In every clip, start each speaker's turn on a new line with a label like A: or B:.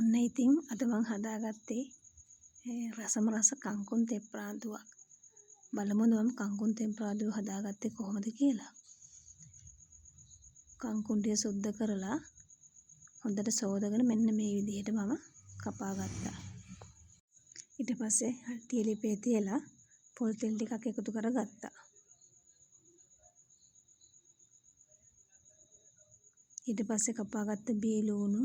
A: ඔන්න ඉතින් අද මං හදාගත්තේ රසම රස කංකුන් තෙප්පරාදුවක්. බලමුද මම කංකුන් තෙප්පරාදුව හදාගත්තේ කොහොමද කියලා. කංකුන් ටික සුද්ධ කරලා හොඳට සෝදගෙන මෙන්න මේ විදිහට මම කපා ගත්තා. ඊට පස්සේ තීලිපේ තියලා පොල් තෙල් ටිකක් එකතු කරගත්තා. ඊට පස්සේ කපාගත්ත බීලූණු,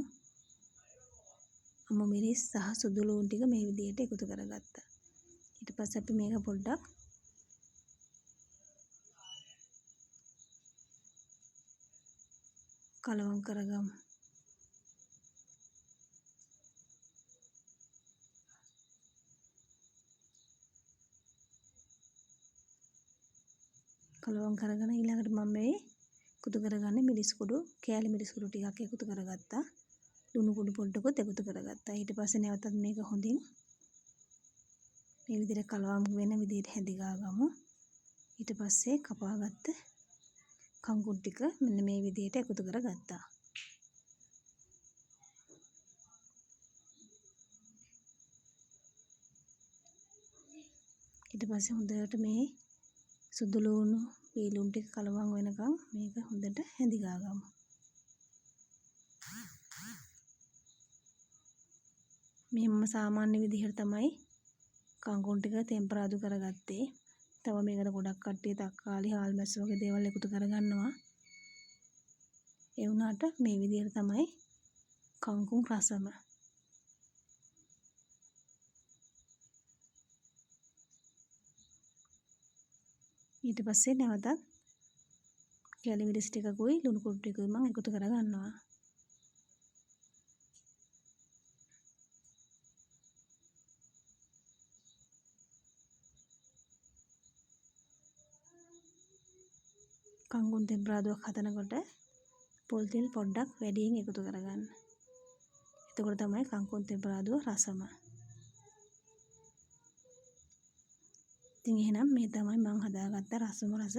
A: අමු මිරිස් සහ සුදු ලූණු ටික මේ විදිහට එකතු කරගත්තා. ඊට පස්සේ අපි මේක පොඩ්ඩක් කලවම් කරගමු. කලවම් කරගෙන ඊළඟට මම මේ එකතු කරගන්න මිරිස් කුඩු, කෑලි මිරිස් කුඩු ටිකක් එකතු කරගත්තා. ලුණු කුඩු පොඩ්ඩකුත් එකතු කරගත්තා. ඊට පස්සේ නැවතත් මේක හොඳින් මේ විදිහට කලවම් වෙන විදිහට හැදිගා ගමු. ඊට පස්සේ කපාගත්ත කංකුන් ටික මෙන්න මේ විදිහට එකතු කරගත්තා. ඊට පස්සේ හොඳට මේ සුදු ලුණු, බීලුණු ටික කලවම් වෙනකම් මේක හොඳට හැදිගා ගමු. මෙහෙම සාමාන්‍ය විදිහට තමයි කංකුන් ටික තෙම්පරාදු කරගත්තේ. තව මේකට ගොඩක් කට්ටිය තක්කාලි, හාල් මැස්ස වගේ දේවල් එකතු කරගන්නවා. ඒ වුණාට මේ විදිහට තමයි කංකුන් රසම. ඊට පස්සේ නැවතත් කෑලි මිරිස් ටිකකුයි ලුණු කුඩු ටිකකුයි මම එකතු කරගන්නවා. කංකුන් තෙම්පරාදුවක් හදනකොට පොල් තෙල් පොඩ්ඩක් වැඩියෙන් එකතු කරගන්න. එතකොට තමයි කංකුන් තෙම්පරාදුව රසම. ඉතින් එහෙනම් මේ තමයි මම හදාගත්ත රසම රස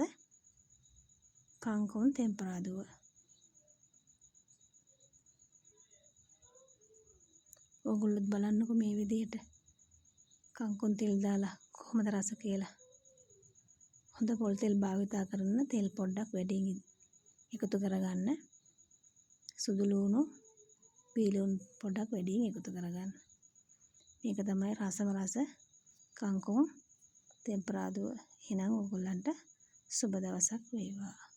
A: කංකුන් තෙම්පරාදුව. ඕගොල්ලොත් බලන්නකො මේ විදිහට කංකුන් තෙල් දාලා කොහොමද රස කියලා. හොඳ පොල් තෙල් භාවිතා කරන තෙල් පොඩ්ඩක් වැඩියෙන් එකතු කරගන්න. සුදු ලුණු, බීලුණු පොඩ්ඩක් වැඩියෙන් එකතු කරගන්න. මේක තමයි රසම රස කංකුන් තෙම්පරාදුව. එහෙනම් ඕගොල්ලන්ට සුබ දවසක් වේවා.